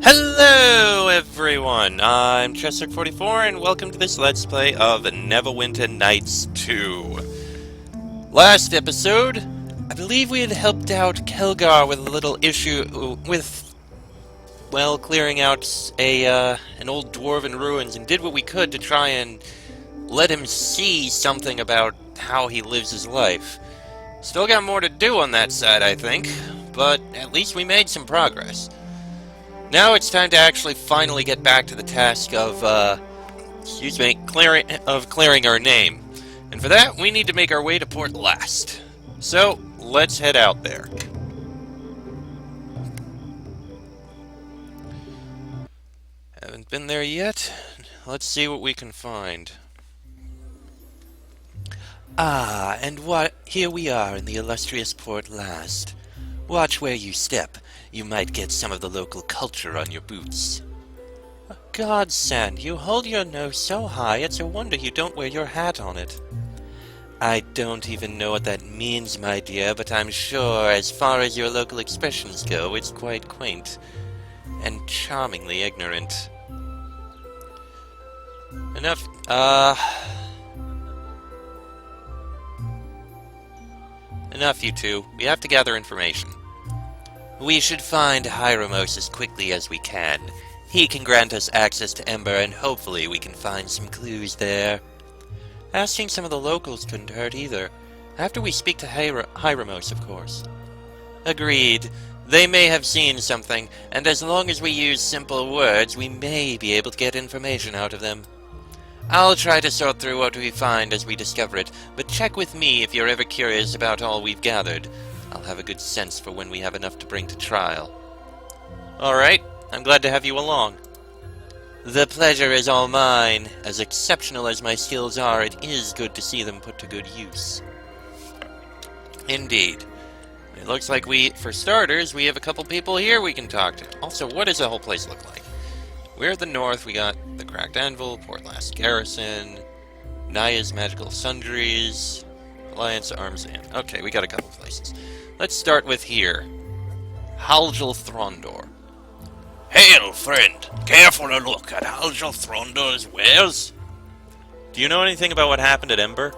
Hello everyone, I'm Chester44 and welcome to this Let's Play of Neverwinter Nights 2. Last episode, I believe we had helped out Kelgar with a little issue with, well, clearing out an old dwarven ruins and did what we could to try and let him see something about how he lives his life. Still got more to do on that side, I think, but at least we made some progress. Now it's time to actually finally get back to the task of, clearing our name. And for that, we need to make our way to Port Llast. So, let's head out there. Haven't been there yet. Let's see what we can find. Ah, and here we are in the illustrious Port Llast. Watch where you step. You might get some of the local culture on your boots. Godsend, you hold your nose so high it's a wonder you don't wear your hat on it. I don't even know what that means, my dear, but I'm sure as far as your local expressions go, it's quite quaint. And charmingly ignorant. Enough, Enough, you two. We have to gather information. We should find Hieromos as quickly as we can. He can grant us access to Ember, and hopefully we can find some clues there. Asking some of the locals couldn't hurt either. After we speak to Hieromos, of course. Agreed. They may have seen something, and as long as we use simple words, we may be able to get information out of them. I'll try to sort through what we find as we discover it, but check with me if you're ever curious about all we've gathered. I'll have a good sense for when we have enough to bring to trial. Alright, I'm glad to have you along. The pleasure is all mine. As exceptional as my skills are, it is good to see them put to good use. Indeed. It looks like for starters, we have a couple people here we can talk to. Also, what does the whole place look like? We're at the north, we got the Cracked Anvil, Port Llast Garrison, Naya's Magical Sundries, Alliance Arms Inn. Okay, we got a couple places. Let's start with here. Halgel Throndor. Hail, friend! Care for a look at Halgel Throndor's wares? Do you know anything about what happened at Ember?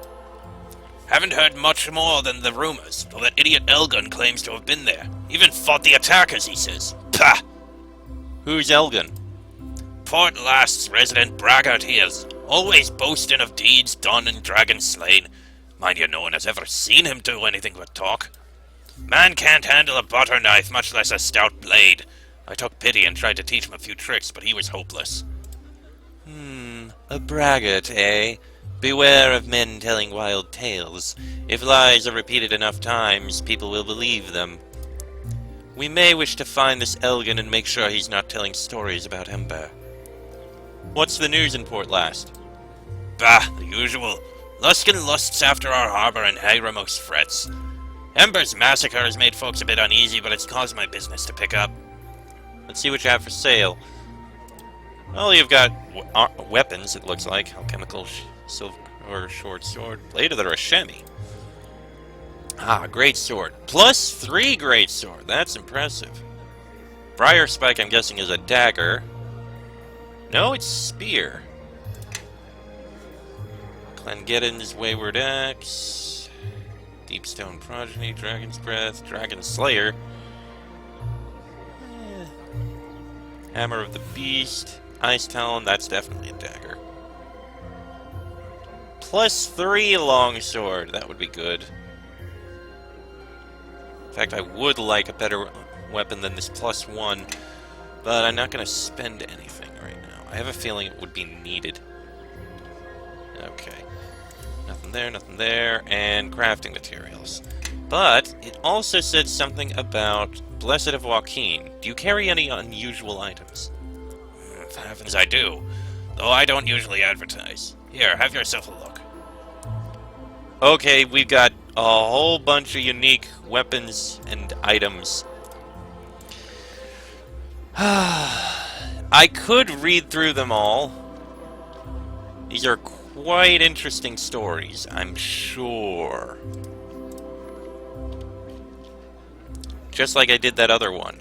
Haven't heard much more than the rumors, though that idiot Elgun claims to have been there. Even fought the attackers, he says. Pah! Who's Elgun? Port Llast's resident braggart he is, always boasting of deeds done and dragons slain. Mind you, no one has ever seen him do anything but talk. Man can't handle a butter knife, much less a stout blade. I took pity and tried to teach him a few tricks, but he was hopeless. A braggart, eh? Beware of men telling wild tales. If lies are repeated enough times, people will believe them. We may wish to find this Elgin and make sure he's not telling stories about Ember. What's the news in Port Llast? Bah, the usual. Luskin lusts after our harbor and Hieromos frets. Ember's massacre has made folks a bit uneasy, but it's caused my business to pick up. Let's see what you have for sale. Well, you've got weapons, it looks like. Alchemical silver or short sword. Blade of the Rashemi. Ah, great sword. +3 great sword. That's impressive. Briar Spike, I'm guessing, is a dagger. No, it's spear. Clangeddon's Wayward Axe. Deepstone Progeny, Dragon's Breath, Dragon Slayer. Hammer of the Beast, Ice Talon, that's definitely a dagger. +3 longsword, that would be good. In fact, I would like a better weapon than this +1, but I'm not going to spend anything right now. I have a feeling it would be needed. Okay. Nothing there, and crafting materials. But it also said something about Blessed of Joaquin. Do you carry any unusual items? Heavens, I do. Though I don't usually advertise. Here, have yourself a look. Okay, we've got a whole bunch of unique weapons and items. I could read through them all. These are quite interesting stories, I'm sure. Just like I did that other one.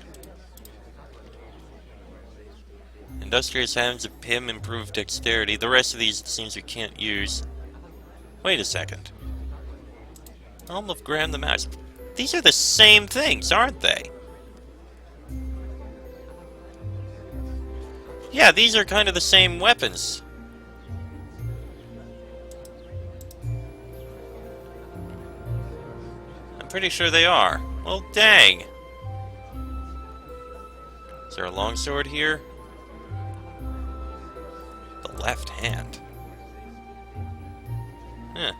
Industrious hands of Pym improve dexterity. The rest of these, it seems we can't use. Wait a second. Helm of Graham the Mouse. These are the same things, aren't they? Yeah, these are kind of the same weapons. I'm pretty sure they are. Well, dang. Is there a longsword here? The left hand. Huh.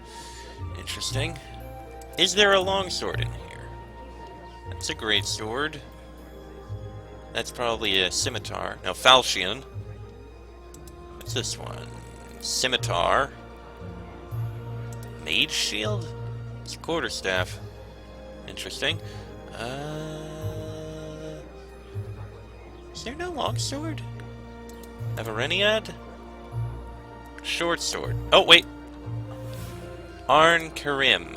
Interesting. Is there a longsword in here? That's a great sword. That's probably a scimitar. Now, falchion. What's this one? Scimitar. Mage shield? It's a quarterstaff. Interesting. Is there no longsword? Avareniad? Short sword. Oh, wait. Arn Karim.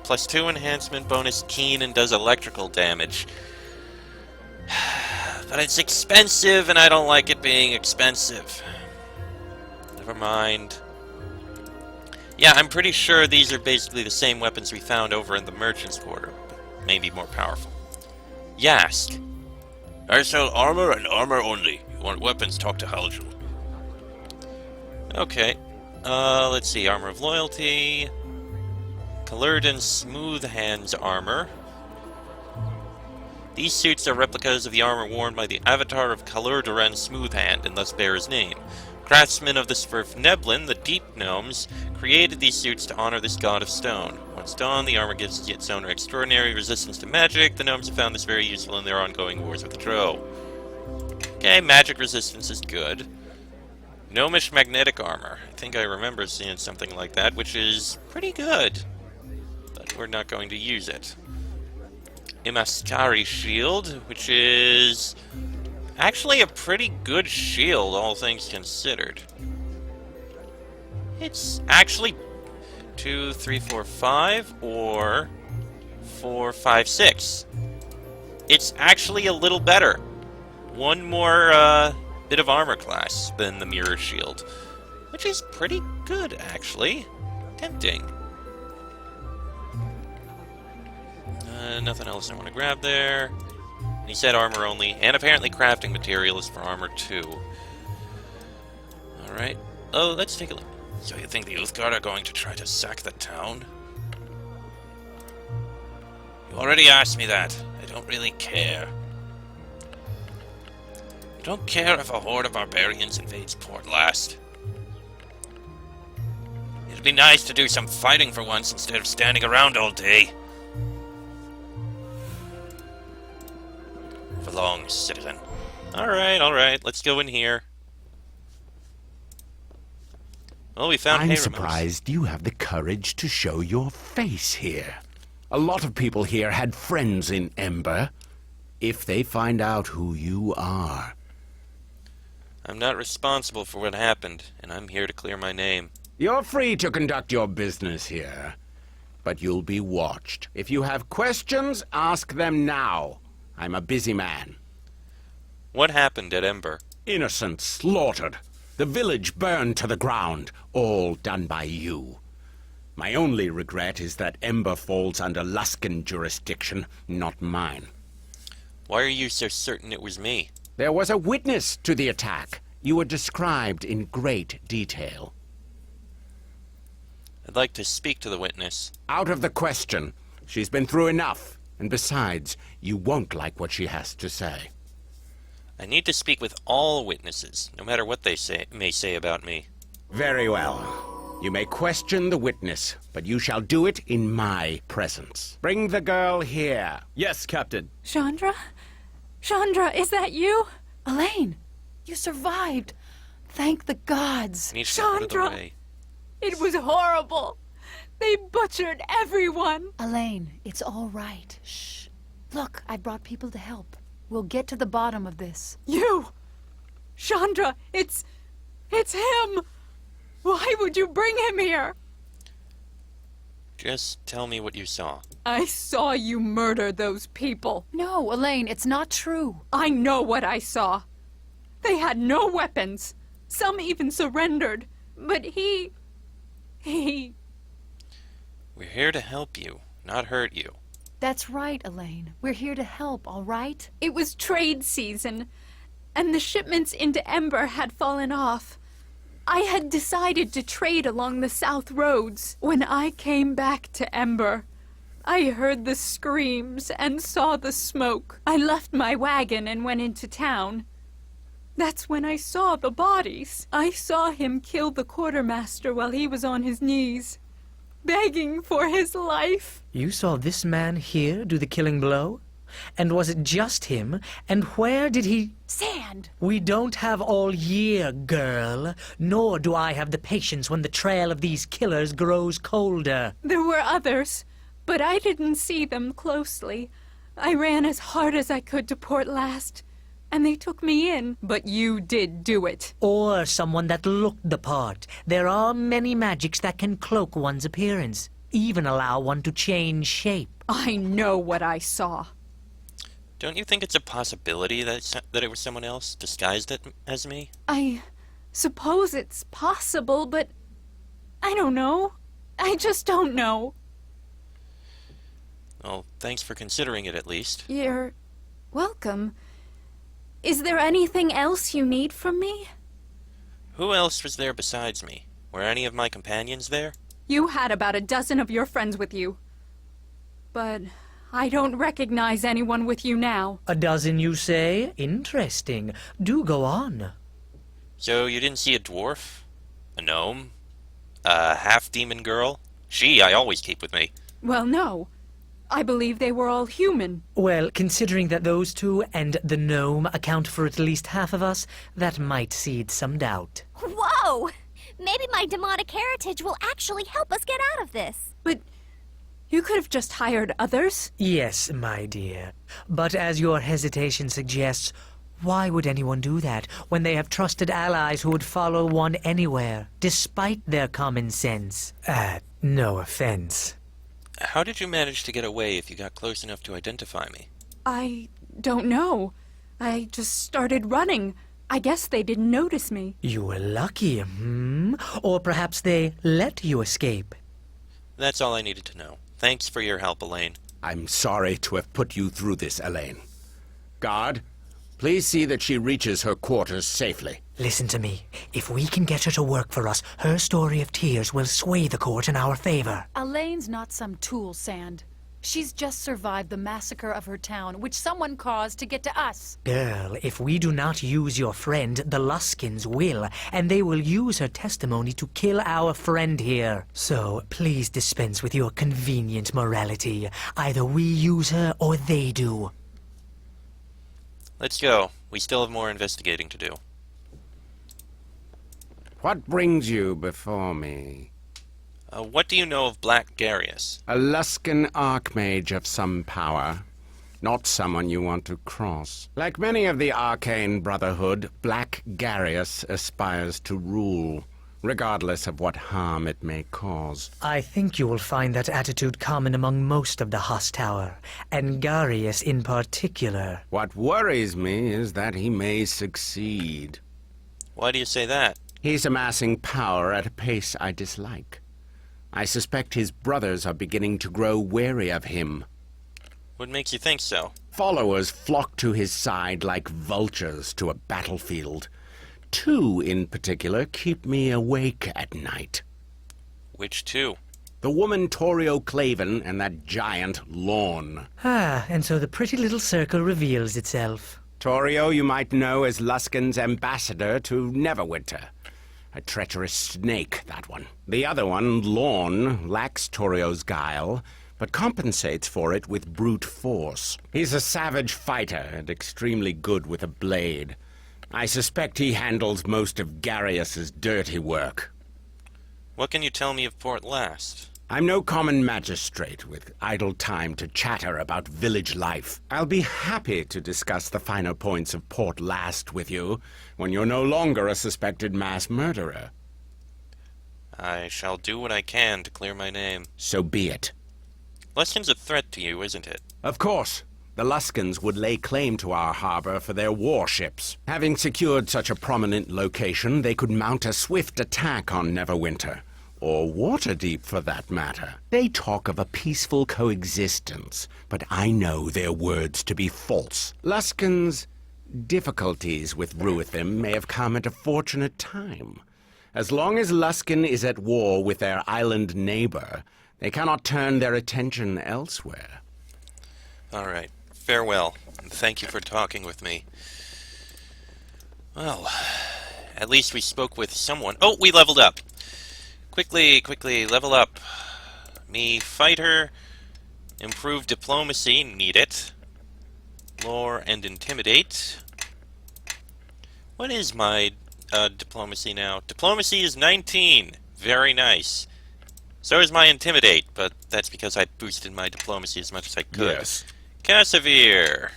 +2 enhancement, bonus keen, and does electrical damage. But it's expensive, and I don't like it being expensive. Never mind. Yeah, I'm pretty sure these are basically the same weapons we found over in the Merchant's Quarter, but maybe more powerful. Yask. I sell armor and armor only. You want weapons, talk to Haljul. Okay. Let's see. Armor of Loyalty. Kalerdan Smooth Hands armor. These suits are replicas of the armor worn by the avatar of Kalerdan Smoothhand, and thus bear his name. Craftsmen of the Swerf Neblin, the Deep Gnomes, created these suits to honor this god of stone. Once donned, the armor gives its owner extraordinary resistance to magic. The gnomes have found this very useful in their ongoing wars with the Drow. Okay, magic resistance is good. Gnomish magnetic armor. I think I remember seeing something like that, which is pretty good. But we're not going to use it. Imaskari shield, which is actually a pretty good shield, all things considered. It's actually 2, 3, 4, 5, or 4, 5, 6. It's actually a little better. One more bit of armor class than the mirror shield, which is pretty good, actually. Tempting. Nothing else I want to grab there. He said armor only, and apparently crafting material is for armor too. Alright. Oh, let's take a look. So you think the Uthgar are going to try to sack the town? You already asked me that. I don't really care. I don't care if a horde of barbarians invades Port Llast. It'd be nice to do some fighting for once instead of standing around all day. Move along, citizen. Alright, let's go in here. Well, we found I'm Hayramos. surprised you have the courage to show your face here. A lot of people here had friends in Ember. If they find out who you are... I'm not responsible for what happened, and I'm here to clear my name. You're free to conduct your business here. But you'll be watched. If you have questions, ask them now. I'm a busy man. What happened at Ember? Innocents slaughtered. The village burned to the ground. All done by you. My only regret is that Ember falls under Luskan jurisdiction, not mine. Why are you so certain it was me? There was a witness to the attack. You were described in great detail. I'd like to speak to the witness. Out of the question. She's been through enough. And besides, you won't like what she has to say. I need to speak with all witnesses, no matter what they may say about me. Very well. You may question the witness, but you shall do it in my presence. Bring the girl here. Yes, Captain. Chandra? Chandra, is that you? Elaine, you survived. Thank the gods. I need to get out of the Chandra, way. it was horrible. They butchered everyone. Elaine, it's all right. Shh. Look, I brought people to help. We'll get to the bottom of this. You! Chandra, it's him! Why would you bring him here? Just tell me what you saw. I saw you murder those people. No, Elaine, it's not true. I know what I saw. They had no weapons. Some even surrendered. But he... We're here to help you, not hurt you. That's right, Elaine. We're here to help, all right? It was trade season, and the shipments into Ember had fallen off. I had decided to trade along the south roads. When I came back to Ember, I heard the screams and saw the smoke. I left my wagon and went into town. That's when I saw the bodies. I saw him kill the quartermaster while he was on his knees, begging for his life. You saw this man here do the killing blow? And was it just him? And where did he... Sand! We don't have all year, girl. Nor do I have the patience when the trail of these killers grows colder. There were others, but I didn't see them closely. I ran as hard as I could to Port Llast, and they took me in. But you did do it. Or someone that looked the part. There are many magics that can cloak one's appearance, even allow one to change shape. I know what I saw. Don't you think it's a possibility that it was someone else disguised as me? I suppose it's possible, but I don't know. I just don't know. Well, thanks for considering it at least. You're welcome. Is there anything else you need from me? Who else was there besides me? Were any of my companions there? You had about a dozen of your friends with you. But I don't recognize anyone with you now. A dozen, you say? Interesting. Do go on. So you didn't see a dwarf? A gnome? A half-demon girl? She I always keep with me. Well, no. I believe they were all human. Well, considering that those two and the gnome account for at least half of us, that might seed some doubt. Whoa! Maybe my demonic heritage will actually help us get out of this. But you could have just hired others. Yes, my dear. But as your hesitation suggests, why would anyone do that when they have trusted allies who would follow one anywhere, despite their common sense? No offense. How did you manage to get away if you got close enough to identify me? I don't know. I just started running. I guess they didn't notice me. You were lucky, Or perhaps they let you escape. That's all I needed to know. Thanks for your help, Elaine. I'm sorry to have put you through this, Elaine. Guard, please see that she reaches her quarters safely. Listen to me. If we can get her to work for us, her story of tears will sway the court in our favor. Elaine's not some tool, Sand. She's just survived the massacre of her town, which someone caused to get to us. Girl, if we do not use your friend, the Luskins will, and they will use her testimony to kill our friend here. So, please dispense with your convenient morality. Either we use her or they do. Let's go. We still have more investigating to do. What brings you before me? What do you know of Black Garius? A Luskan archmage of some power. Not someone you want to cross. Like many of the Arcane Brotherhood, Black Garius aspires to rule, regardless of what harm it may cause. I think you will find that attitude common among most of the Huss Tower, and Garius in particular. What worries me is that he may succeed. Why do you say that? He's amassing power at a pace I dislike. I suspect his brothers are beginning to grow wary of him. What makes you think so? Followers flock to his side like vultures to a battlefield. Two, in particular, keep me awake at night. Which two? The woman Torio Claven and that giant Lorne. And so the pretty little circle reveals itself. Torio you might know as Luskin's ambassador to Neverwinter. A treacherous snake, that one. The other one, Lorne, lacks Torio's guile, but compensates for it with brute force. He's a savage fighter and extremely good with a blade. I suspect he handles most of Garius's dirty work. What can you tell me of Port Llast? I'm no common magistrate with idle time to chatter about village life. I'll be happy to discuss the finer points of Port Llast with you when you're no longer a suspected mass murderer. I shall do what I can to clear my name. So be it. Luskin's a threat to you, isn't it? Of course. The Luskans would lay claim to our harbor for their warships. Having secured such a prominent location, they could mount a swift attack on Neverwinter. Or Waterdeep, for that matter. They talk of a peaceful coexistence, but I know their words to be false. Luskan's difficulties with Ruithim may have come at a fortunate time. As long as Luskan is at war with their island neighbor, they cannot turn their attention elsewhere. All right. Farewell, and thank you for talking with me. Well, at least we spoke with someone. Oh, we leveled up! Quickly, level up. Me, fighter. Improve diplomacy, need it. Lore and intimidate. What is my diplomacy now? Diplomacy is 19. Very nice. So is my intimidate, but that's because I boosted my diplomacy as much as I could. Yes. Cassavir.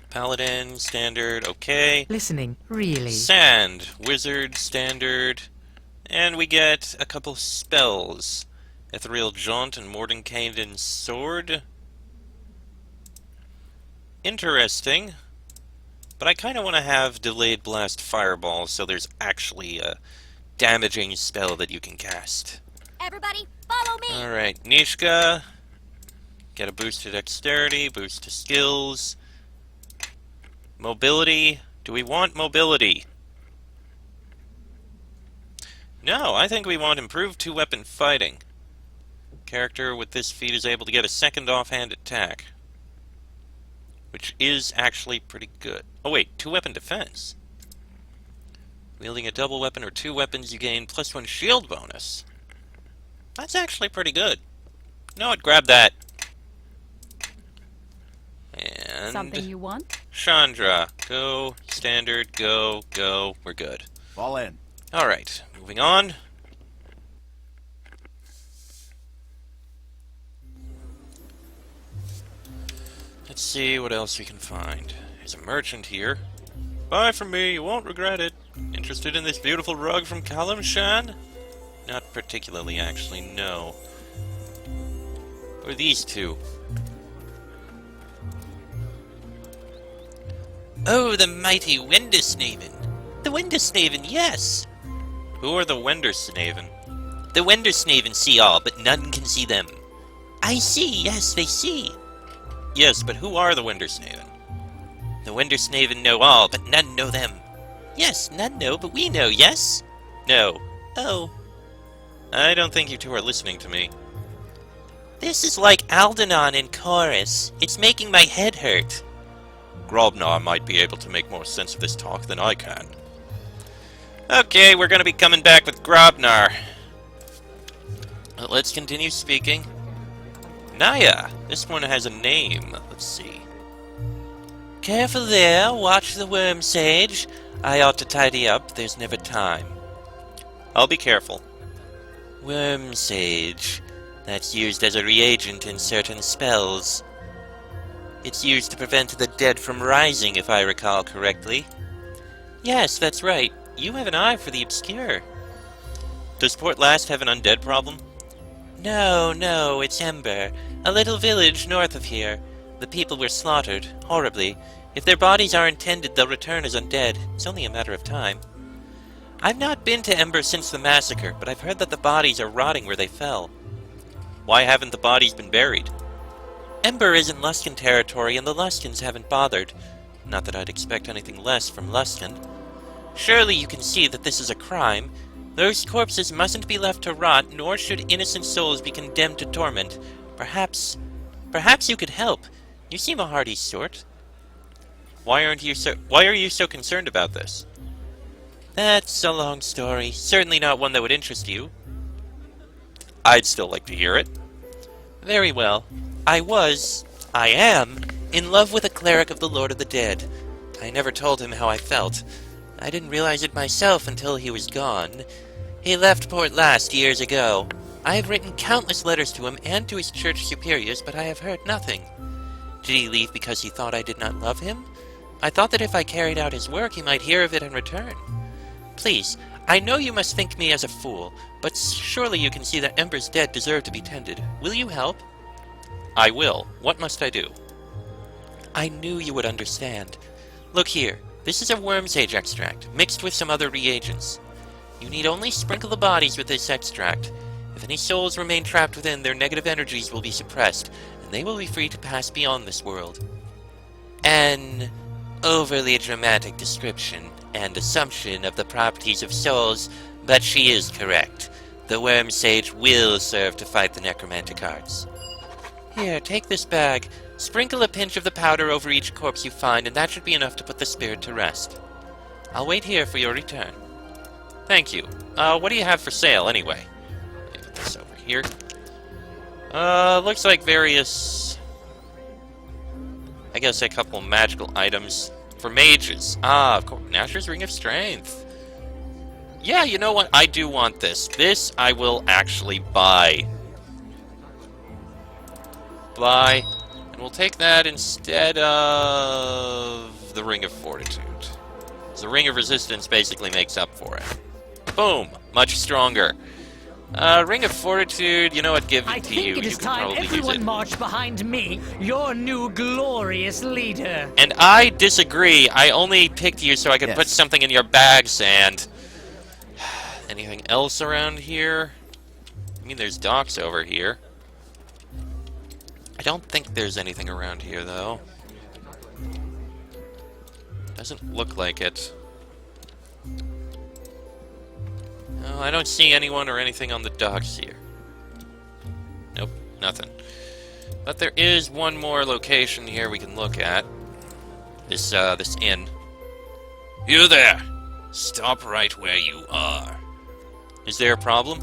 Paladin, standard, okay. Listening, really. Sand, wizard, standard. And we get a couple spells. Ethereal Jaunt and Mordenkainen Sword. Interesting. But I kind of want to have Delayed Blast Fireball, so there's actually a damaging spell that you can cast. Everybody, follow me! Alright, Nishka. Get a boost to dexterity, boost to skills. Mobility. Do we want mobility? No, I think we want improved two-weapon fighting. Character with this feat is able to get a second offhand attack, which is actually pretty good. Oh wait, two-weapon defense. Wielding a double weapon or two weapons, you gain +1 shield bonus. That's actually pretty good. You know what, grab that. And Something you want? Chandra, go, standard, go, we're good. Fall in. Alright, moving on. Let's see what else we can find. There's a merchant here. Buy from me, you won't regret it. Interested in this beautiful rug from Kalimshan? Not particularly, actually, no. Or these two. Oh, the mighty Wendersnaven. The Wendersnaven, yes! Who are the Wendersnaven? The Wendersnaven see all, but none can see them. I see, yes, they see. Yes, but who are the Wendersnaven? The Wendersnaven know all, but none know them. Yes, none know, but we know, yes? No. Oh. I don't think you two are listening to me. This is like Aldenon in chorus. It's making my head hurt. Grobnar might be able to make more sense of this talk than I can. Okay, we're gonna be coming back with Grobnar. Let's continue speaking. Naya! This one has a name. Let's see. Careful there, watch the worm sage. I ought to tidy up, there's never time. I'll be careful. Worm sage. That's used as a reagent in certain spells. It's used to prevent the dead from rising, if I recall correctly. Yes, that's right. You have an eye for the obscure. Does Port Llast have an undead problem? No, it's Ember. A little village north of here. The people were slaughtered, horribly. If their bodies are intended, they'll return as undead. It's only a matter of time. I've not been to Ember since the massacre, but I've heard that the bodies are rotting where they fell. Why haven't the bodies been buried? Ember is in Luskan territory, and the Luskans haven't bothered. Not that I'd expect anything less from Luskan. Surely you can see that this is a crime. Those corpses mustn't be left to rot, nor should innocent souls be condemned to torment. Perhaps you could help. You seem a hardy sort. Why are you so concerned about this? That's a long story. Certainly not one that would interest you. I'd still like to hear it. Very well. I am, in love with a cleric of the Lord of the Dead. I never told him how I felt. I didn't realize it myself until he was gone. He left Port Llast years ago. I have written countless letters to him and to his church superiors, but I have heard nothing. Did he leave because he thought I did not love him? I thought that if I carried out his work, he might hear of it and return. Please, I know you must think me as a fool, but surely you can see that Ember's dead deserve to be tended. Will you help? I will. What must I do? I knew you would understand. Look here. This is a worm sage extract, mixed with some other reagents. You need only sprinkle the bodies with this extract. If any souls remain trapped within, their negative energies will be suppressed, and they will be free to pass beyond this world. An overly dramatic description and assumption of the properties of souls, but she is correct. The worm sage will serve to fight the necromantic arts. Here, take this bag. Sprinkle a pinch of the powder over each corpse you find, and that should be enough to put the spirit to rest. I'll wait here for your return. Thank you. What do you have for sale, anyway? Let me put this over here. Looks like various... I guess a couple magical items for mages. Ah, of course. Nasher's Ring of Strength. Yeah, you know what? I do want this. This I will actually buy. Buy. And we'll take that instead of the Ring of Fortitude. So the Ring of Resistance basically makes up for it. Boom! Much stronger. Ring of Fortitude, you know what, give it to you. I think it is time everyone march behind me, your new glorious leader. And I disagree. I only picked you so I could put something in your bag, Sand. Anything else around here? I mean, there's docks over here. I don't think there's anything around here, though. Doesn't look like it. No, I don't see anyone or anything on the docks here. Nope, nothing. But there is one more location here we can look at. This inn. You there! Stop right where you are. Is there a problem?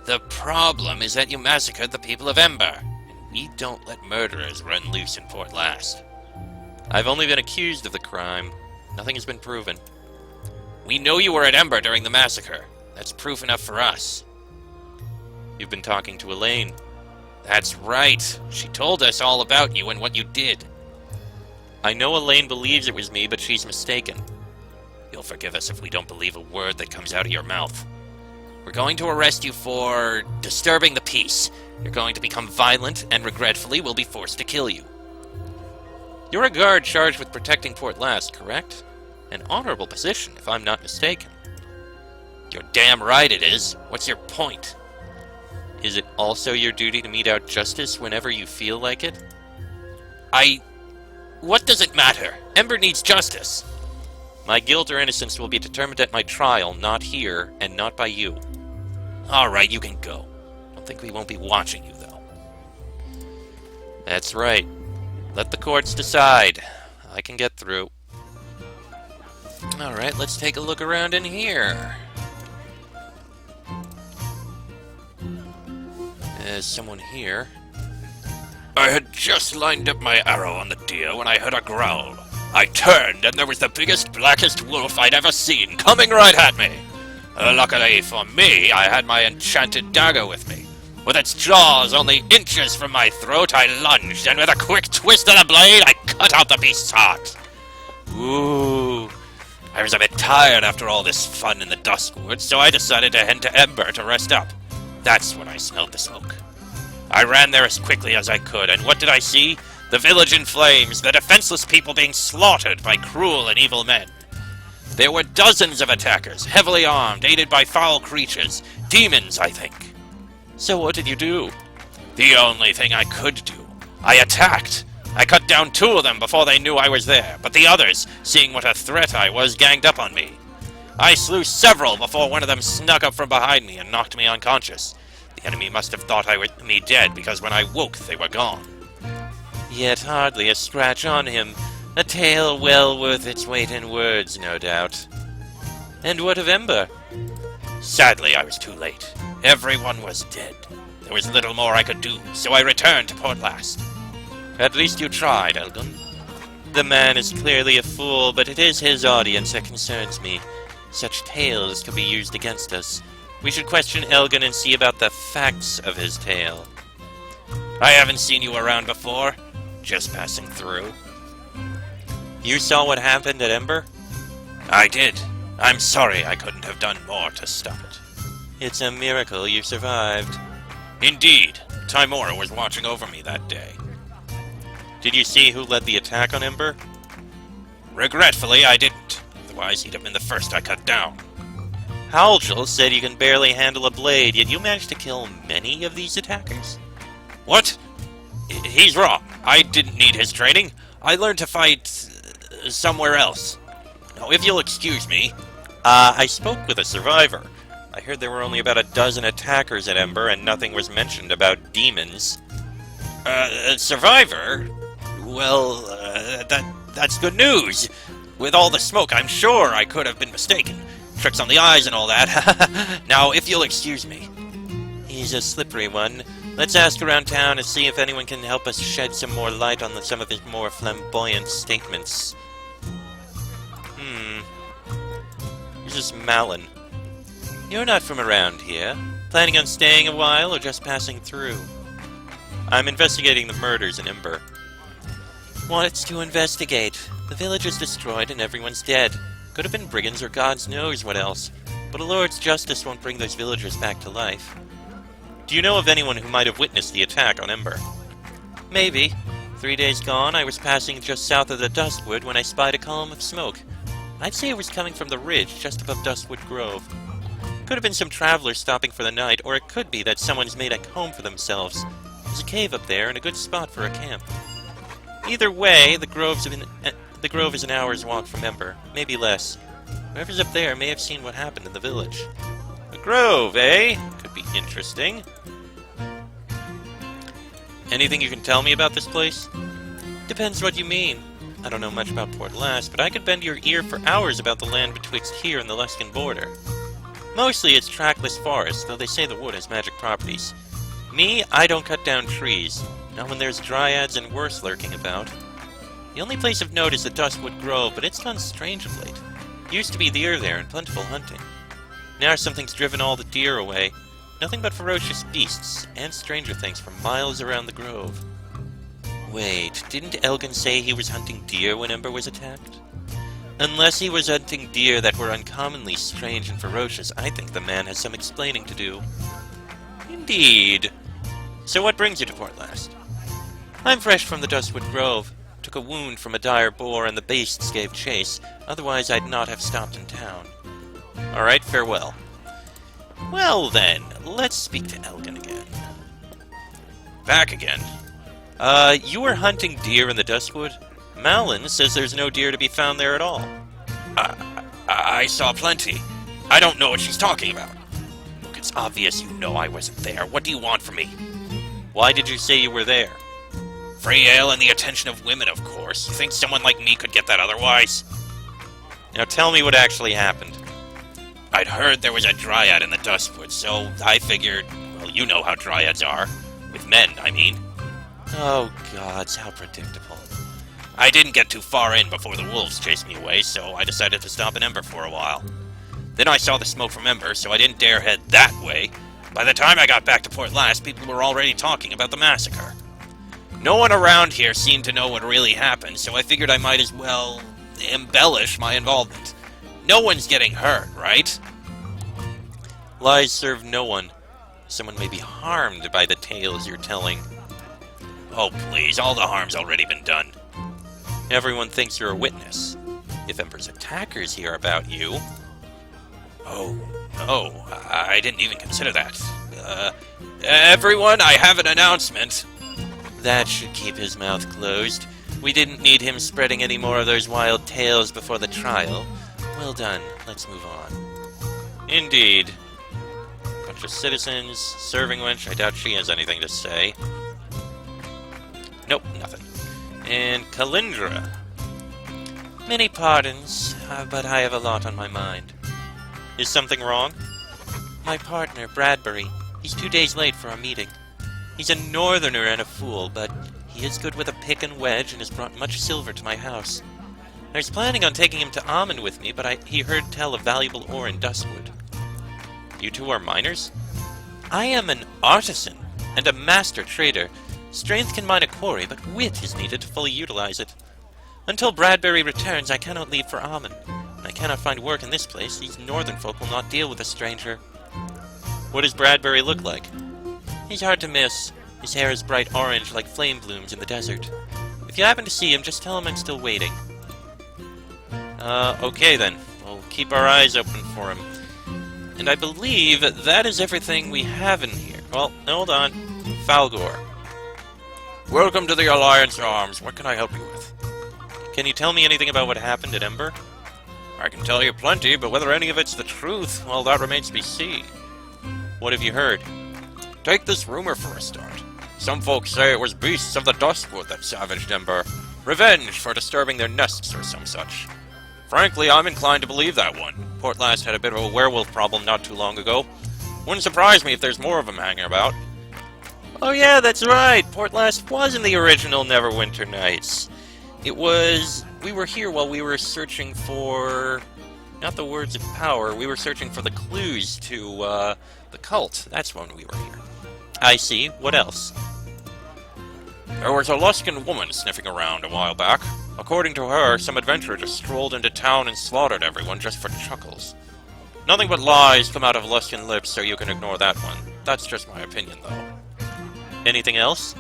The problem is that you massacred the people of Ember. We don't let murderers run loose in Port Llast. I've only been accused of the crime. Nothing has been proven. We know you were at Ember during the massacre. That's proof enough for us. You've been talking to Elaine. That's right. She told us all about you and what you did. I know Elaine believes it was me, but she's mistaken. You'll forgive us if we don't believe a word that comes out of your mouth. We're going to arrest you for disturbing the peace. You're going to become violent, and regretfully, we'll be forced to kill you. You're a guard charged with protecting Port Llast, correct? An honorable position, if I'm not mistaken. You're damn right it is. What's your point? Is it also your duty to mete out justice whenever you feel like it? What does it matter? Ember needs justice. My guilt or innocence will be determined at my trial, not here, and not by you. All right, you can go. Don't think we won't be watching you, though. That's right. Let the courts decide. I can get through. Alright, let's take a look around in here. There's someone here. I had just lined up my arrow on the deer when I heard a growl. I turned, and there was the biggest, blackest wolf I'd ever seen, coming right at me. Luckily for me, I had my enchanted dagger with me. With its jaws only inches from my throat, I lunged, and with a quick twist of the blade, I cut out the beast's heart. Ooh. I was a bit tired after all this fun in the Duskwood, so I decided to head to Ember to rest up. That's when I smelled the smoke. I ran there as quickly as I could, and what did I see? The village in flames, the defenseless people being slaughtered by cruel and evil men. There were dozens of attackers, heavily armed, aided by foul creatures. Demons, I think. So what did you do? The only thing I could do. I attacked. I cut down 2 of them before they knew I was there, but the others, seeing what a threat I was, ganged up on me. I slew several before one of them snuck up from behind me and knocked me unconscious. The enemy must have thought I was dead, because when I woke, they were gone. Yet hardly a scratch on him. A tale well worth its weight in words, no doubt. And what of Ember? Sadly, I was too late. Everyone was dead. There was little more I could do, so I returned to Port Llast. At least you tried, Elgin. The man is clearly a fool, but it is his audience that concerns me. Such tales could be used against us. We should question Elgin and see about the facts of his tale. I haven't seen you around before. Just passing through. You saw what happened at Ember? I did. I'm sorry I couldn't have done more to stop it. It's a miracle you survived. Indeed. Timora was watching over me that day. Did you see who led the attack on Ember? Regretfully, I didn't. Otherwise, he'd have been the first I cut down. Halgel said you can barely handle a blade, yet you managed to kill many of these attackers? What? He's wrong. I didn't need his training. I learned to fight somewhere else. Now, if you'll excuse me... I spoke with a survivor. I heard there were only about a dozen attackers at Ember, and nothing was mentioned about demons. Survivor? Well, that's good news. With all the smoke, I'm sure I could have been mistaken. Tricks on the eyes and all that. Now, if you'll excuse me. He's a slippery one. Let's ask around town and see if anyone can help us shed some more light on some of his more flamboyant statements. Who's this Malin? You're not from around here. Planning on staying a while or just passing through? I'm investigating the murders in Ember. What's to investigate? The village is destroyed and everyone's dead. Could have been brigands or God knows what else. But a Lord's justice won't bring those villagers back to life. Do you know of anyone who might have witnessed the attack on Ember? Maybe. 3 days gone, I was passing just south of the Duskwood when I spied a column of smoke. I'd say it was coming from the ridge just above Duskwood Grove. Could have been some travelers stopping for the night, or it could be that someone's made a home for themselves. There's a cave up there and a good spot for a camp. Either way, the grove is an hour's walk from Ember, maybe less. Whoever's up there may have seen what happened in the village. A grove, eh? Could be interesting. Anything you can tell me about this place? Depends what you mean. I don't know much about Port Llast, but I could bend your ear for hours about the land betwixt here and the Luskan border. Mostly it's trackless forest, though they say the wood has magic properties. Me, I don't cut down trees, not when there's dryads and worse lurking about. The only place of note is the Duskwood Grove, but it's gone strange of late. Used to be deer there and plentiful hunting. Now something's driven all the deer away. Nothing but ferocious beasts, and stranger things for miles around the grove. Wait, didn't Elgin say he was hunting deer when Ember was attacked? Unless he was hunting deer that were uncommonly strange and ferocious, I think the man has some explaining to do. Indeed. So what brings you to Port Llast? I'm fresh from the Duskwood Grove. Took a wound from a dire boar and the beasts gave chase. Otherwise I'd not have stopped in town. Alright, farewell. Well then, let's speak to Elgin again. Back again. You were hunting deer in the Duskwood? Malin says there's no deer to be found there at all. I saw plenty. I don't know what she's talking about. Look, it's obvious you know I wasn't there. What do you want from me? Why did you say you were there? Free ale and the attention of women, of course. You think someone like me could get that otherwise? Now tell me what actually happened. I'd heard there was a dryad in the Duskwood, so I figured, well, you know how dryads are. With men, I mean. Oh, gods, how predictable. I didn't get too far in before the wolves chased me away, so I decided to stop in Ember for a while. Then I saw the smoke from Ember, so I didn't dare head that way. By the time I got back to Port Llast, people were already talking about the massacre. No one around here seemed to know what really happened, so I figured I might as well embellish my involvement. No one's getting hurt, right? Lies serve no one. Someone may be harmed by the tales you're telling. Oh, please, all the harm's already been done. Everyone thinks you're a witness. If Ember's attackers hear about you... Oh, I didn't even consider that. Everyone, I have an announcement. That should keep his mouth closed. We didn't need him spreading any more of those wild tales before the trial. Well done. Let's move on. Indeed. Bunch of citizens, serving wench. I doubt she has anything to say. Nope, nothing. And Kalindra. Many pardons, but I have a lot on my mind. Is something wrong? My partner, Bradbury. He's 2 days late for our meeting. He's a northerner and a fool, but he is good with a pick and wedge and has brought much silver to my house. I was planning on taking him to Amon with me, but he heard tell of valuable ore in Duskwood. You two are miners? I am an artisan and a master trader. Strength can mine a quarry, but wit is needed to fully utilize it. Until Bradbury returns, I cannot leave for Amon. I cannot find work in this place. These northern folk will not deal with a stranger. What does Bradbury look like? He's hard to miss. His hair is bright orange like flame blooms in the desert. If you happen to see him, just tell him I'm still waiting. Okay then. We'll keep our eyes open for him. And I believe that is everything we have in here. Well, hold on. Falgor. Welcome to the Alliance Arms. What can I help you with? Can you tell me anything about what happened at Ember? I can tell you plenty, but whether any of it's the truth, well, that remains to be seen. What have you heard? Take this rumor for a start. Some folks say it was beasts of the Duskwood that savaged Ember. Revenge for disturbing their nests or some such. Frankly, I'm inclined to believe that one. Port Llast had a bit of a werewolf problem not too long ago. Wouldn't surprise me if there's more of them hanging about. Oh yeah, that's right! Port Llast was in the original Neverwinter Nights. It was... We were here while we were searching for... Not the words of power, we were searching for the clues to, the cult. That's when we were here. I see. What else? There was a Luskan woman sniffing around a while back. According to her, some adventurer just strolled into town and slaughtered everyone just for chuckles. Nothing but lies come out of Luskan lips, so you can ignore that one. That's just my opinion, though. Anything else?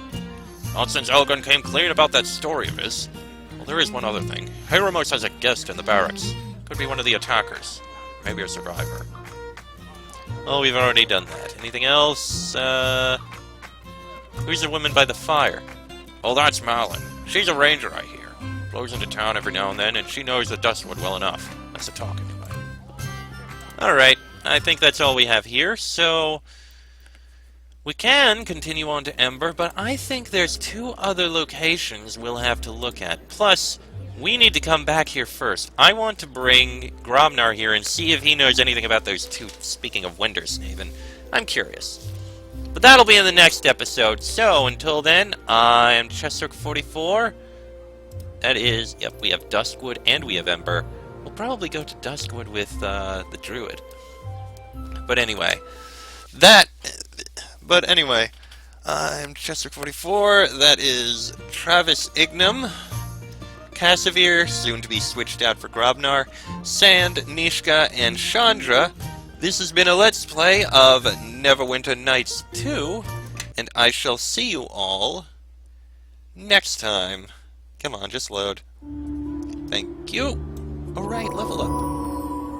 Not since Elgun came clean about that story of his. Well, there is one other thing. Hieromos has a guest in the barracks. Could be one of the attackers. Maybe a survivor. Oh, we've already done that. Anything else? Who's the woman by the fire? Oh, that's Malin. She's a ranger, I hear. Blows into town every now and then, and she knows the Dustwood well enough. That's the talk, anyway. Alright, I think that's all we have here, so... We can continue on to Ember, but I think there's 2 other locations we'll have to look at. Plus, we need to come back here first. I want to bring Grobnar here and see if he knows anything about those 2, speaking of Wintersnaven. I'm curious. But that'll be in the next episode, so until then, I'm Chesterk44. That is, yep, we have Duskwood and we have Ember. We'll probably go to Duskwood with the Druid. But anyway, I'm Chesterk44. That is Travis Ignam, Cassavir, soon to be switched out for Grobnar, Sand, Nishka, and Chandra. This has been a Let's Play of Neverwinter Nights 2, and I shall see you all next time. Come on, just load. Thank you. Alright, level up.